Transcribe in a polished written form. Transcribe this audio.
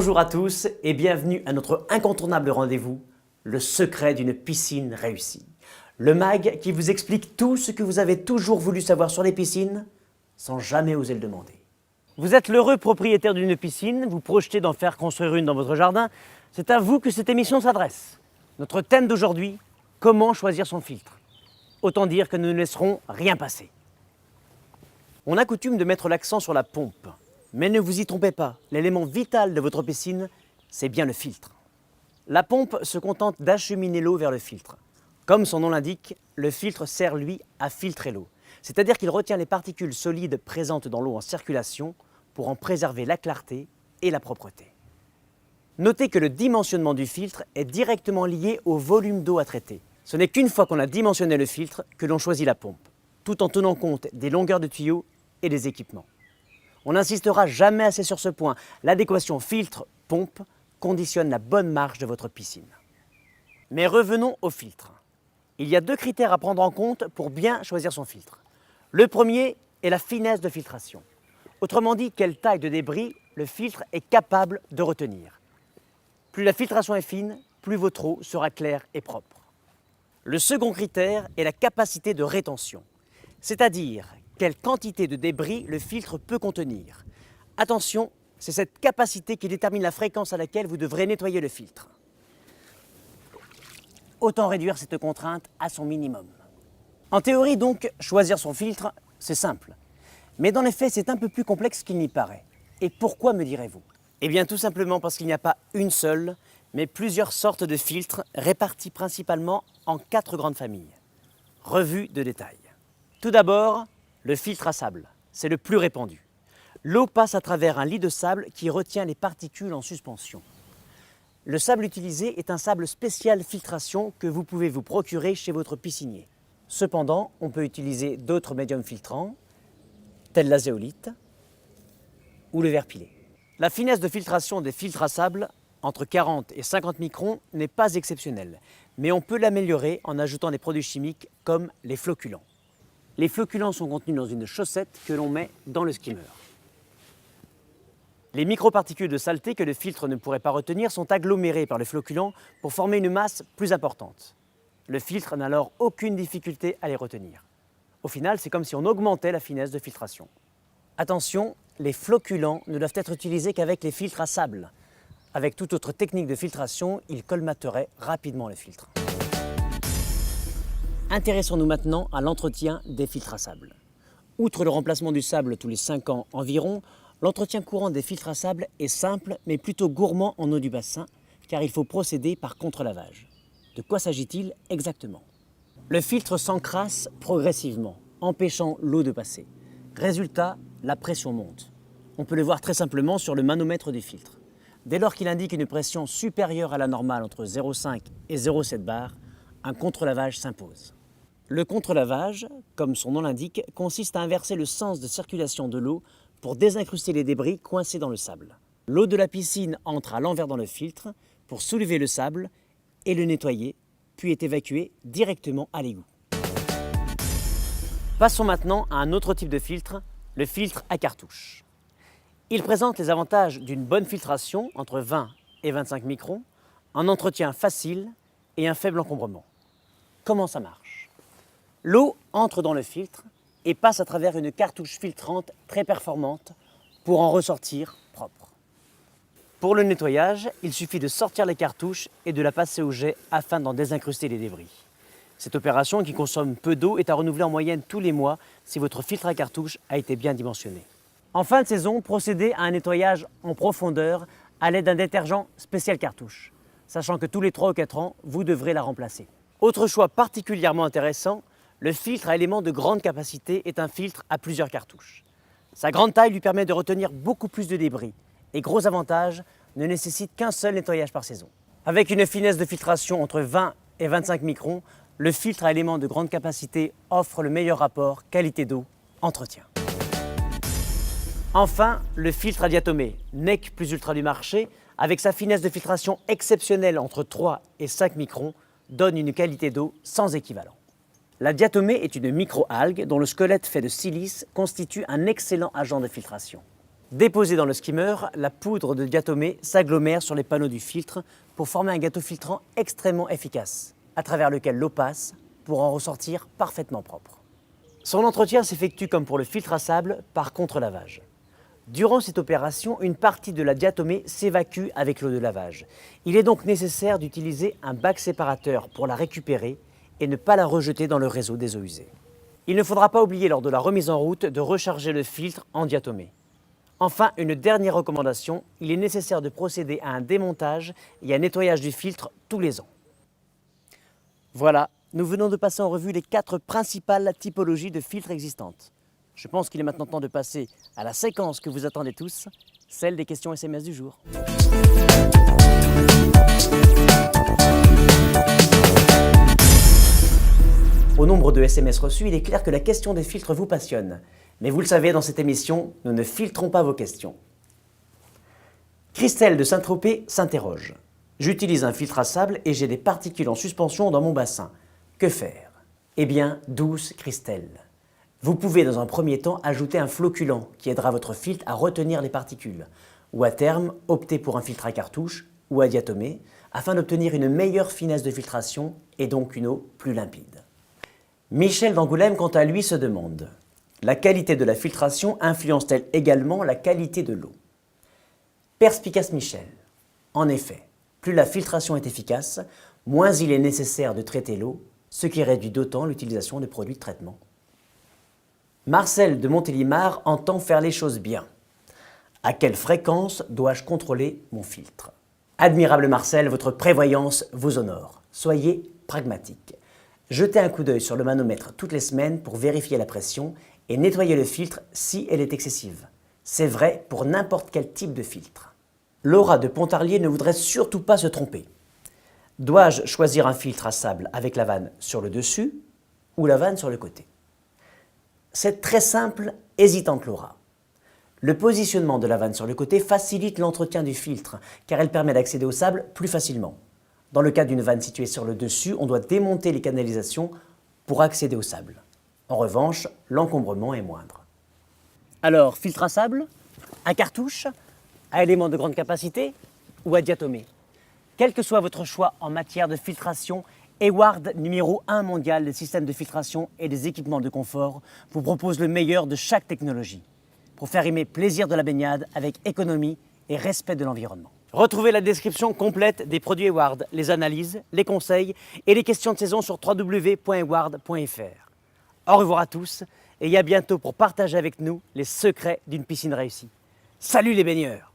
Bonjour à tous et bienvenue à notre incontournable rendez-vous, le secret d'une piscine réussie. Le mag qui vous explique tout ce que vous avez toujours voulu savoir sur les piscines sans jamais oser le demander. Vous êtes l'heureux propriétaire d'une piscine, vous projetez d'en faire construire une dans votre jardin. C'est à vous que cette émission s'adresse. Notre thème d'aujourd'hui, comment choisir son filtre. Autant dire que nous ne laisserons rien passer. On a coutume de mettre l'accent sur la pompe. Mais ne vous y trompez pas, l'élément vital de votre piscine, c'est bien le filtre. La pompe se contente d'acheminer l'eau vers le filtre. Comme son nom l'indique, le filtre sert lui à filtrer l'eau. C'est-à-dire qu'il retient les particules solides présentes dans l'eau en circulation pour en préserver la clarté et la propreté. Notez que le dimensionnement du filtre est directement lié au volume d'eau à traiter. Ce n'est qu'une fois qu'on a dimensionné le filtre que l'on choisit la pompe, tout en tenant compte des longueurs de tuyaux et des équipements. On n'insistera jamais assez sur ce point. L'adéquation filtre-pompe conditionne la bonne marge de votre piscine. Mais revenons au filtre. Il y a deux critères à prendre en compte pour bien choisir son filtre. Le premier est la finesse de filtration. Autrement dit, quelle taille de débris le filtre est capable de retenir. Plus la filtration est fine, plus votre eau sera claire et propre. Le second critère est la capacité de rétention, c'est-à-dire quelle quantité de débris le filtre peut contenir. Attention, c'est cette capacité qui détermine la fréquence à laquelle vous devrez nettoyer le filtre. Autant réduire cette contrainte à son minimum. En théorie donc, choisir son filtre, c'est simple. Mais dans les faits, c'est un peu plus complexe qu'il n'y paraît. Et pourquoi, me direz-vous? Eh bien tout simplement parce qu'il n'y a pas une seule, mais plusieurs sortes de filtres répartis principalement en 4 grandes familles. Revue de détail. Tout d'abord, le filtre à sable, c'est le plus répandu. L'eau passe à travers un lit de sable qui retient les particules en suspension. Le sable utilisé est un sable spécial filtration que vous pouvez vous procurer chez votre piscinier. Cependant, on peut utiliser d'autres médiums filtrants, tels la zéolite ou le verre pilé. La finesse de filtration des filtres à sable, entre 40 et 50 microns, n'est pas exceptionnelle, mais on peut l'améliorer en ajoutant des produits chimiques comme les flocculants. Les flocculants sont contenus dans une chaussette que l'on met dans le skimmer. Les microparticules de saleté que le filtre ne pourrait pas retenir sont agglomérées par le flocculant pour former une masse plus importante. Le filtre n'a alors aucune difficulté à les retenir. Au final, c'est comme si on augmentait la finesse de filtration. Attention, les flocculants ne doivent être utilisés qu'avec les filtres à sable. Avec toute autre technique de filtration, ils colmateraient rapidement le filtre. Intéressons-nous maintenant à l'entretien des filtres à sable. Outre le remplacement du sable tous les 5 ans environ, l'entretien courant des filtres à sable est simple mais plutôt gourmand en eau du bassin car il faut procéder par contre-lavage. De quoi s'agit-il exactement? Le filtre s'encrasse progressivement, empêchant l'eau de passer. Résultat, la pression monte. On peut le voir très simplement sur le manomètre du filtre. Dès lors qu'il indique une pression supérieure à la normale entre 0,5 et 0,7 bar, un contre-lavage s'impose. Le contre-lavage, comme son nom l'indique, consiste à inverser le sens de circulation de l'eau pour désincruster les débris coincés dans le sable. L'eau de la piscine entre à l'envers dans le filtre pour soulever le sable et le nettoyer, puis est évacuée directement à l'égout. Passons maintenant à un autre type de filtre, le filtre à cartouche. Il présente les avantages d'une bonne filtration entre 20 et 25 microns, un entretien facile et un faible encombrement. Comment ça marche? L'eau entre dans le filtre et passe à travers une cartouche filtrante très performante pour en ressortir propre. Pour le nettoyage, il suffit de sortir les cartouches et de la passer au jet afin d'en désincruster les débris. Cette opération, qui consomme peu d'eau, est à renouveler en moyenne tous les mois si votre filtre à cartouche a été bien dimensionné. En fin de saison, procédez à un nettoyage en profondeur à l'aide d'un détergent spécial cartouche, sachant que tous les 3 ou 4 ans, vous devrez la remplacer. Autre choix particulièrement intéressant, le filtre à éléments de grande capacité est un filtre à plusieurs cartouches. Sa grande taille lui permet de retenir beaucoup plus de débris et, gros avantage, ne nécessite qu'un seul nettoyage par saison. Avec une finesse de filtration entre 20 et 25 microns, le filtre à éléments de grande capacité offre le meilleur rapport qualité d'eau-entretien. Enfin, le filtre à diatomée, NEC plus ultra du marché, avec sa finesse de filtration exceptionnelle entre 3 et 5 microns, donne une qualité d'eau sans équivalent. La diatomée est une microalgue dont le squelette fait de silice constitue un excellent agent de filtration. Déposée dans le skimmer, la poudre de diatomée s'agglomère sur les panneaux du filtre pour former un gâteau filtrant extrêmement efficace, à travers lequel l'eau passe pour en ressortir parfaitement propre. Son entretien s'effectue comme pour le filtre à sable par contre-lavage. Durant cette opération, une partie de la diatomée s'évacue avec l'eau de lavage. Il est donc nécessaire d'utiliser un bac séparateur pour la récupérer et ne pas la rejeter dans le réseau des eaux usées. Il ne faudra pas oublier lors de la remise en route de recharger le filtre en diatomée. Enfin, une dernière recommandation, il est nécessaire de procéder à un démontage et un nettoyage du filtre tous les ans. Voilà, nous venons de passer en revue les 4 principales typologies de filtres existantes. Je pense qu'il est maintenant temps de passer à la séquence que vous attendez tous, celle des questions SMS du jour. Au nombre de SMS reçus, il est clair que la question des filtres vous passionne. Mais vous le savez, dans cette émission, nous ne filtrons pas vos questions. Christelle de Saint-Tropez s'interroge. J'utilise un filtre à sable et j'ai des particules en suspension dans mon bassin. Que faire? Eh bien, douce Christelle. Vous pouvez dans un premier temps ajouter un flocculant qui aidera votre filtre à retenir les particules. Ou à terme, opter pour un filtre à cartouche ou à diatomée afin d'obtenir une meilleure finesse de filtration et donc une eau plus limpide. Michel d'Angoulême, quant à lui, se demande: la qualité de la filtration influence-t-elle également la qualité de l'eau? Perspicace Michel. En effet, plus la filtration est efficace, moins il est nécessaire de traiter l'eau, ce qui réduit d'autant l'utilisation de produits de traitement. Marcel de Montélimar entend faire les choses bien. À quelle fréquence dois-je contrôler mon filtre? Admirable Marcel, votre prévoyance vous honore. Soyez pragmatique. Jetez un coup d'œil sur le manomètre toutes les semaines pour vérifier la pression et nettoyer le filtre si elle est excessive. C'est vrai pour n'importe quel type de filtre. Laura de Pontarlier ne voudrait surtout pas se tromper. Dois-je choisir un filtre à sable avec la vanne sur le dessus ou la vanne sur le côté? C'est très simple, hésitante Laura. Le positionnement de la vanne sur le côté facilite l'entretien du filtre car elle permet d'accéder au sable plus facilement. Dans le cas d'une vanne située sur le dessus, on doit démonter les canalisations pour accéder au sable. En revanche, l'encombrement est moindre. Alors, filtre à sable, à cartouche, à éléments de grande capacité ou à diatomée? Quel que soit votre choix en matière de filtration, Hayward, numéro 1 mondial des systèmes de filtration et des équipements de confort, vous propose le meilleur de chaque technologie pour faire aimer plaisir de la baignade avec économie et respect de l'environnement. Retrouvez la description complète des produits Hayward, les analyses, les conseils et les questions de saison sur www.hayward.fr. Au revoir à tous et à bientôt pour partager avec nous les secrets d'une piscine réussie. Salut les baigneurs!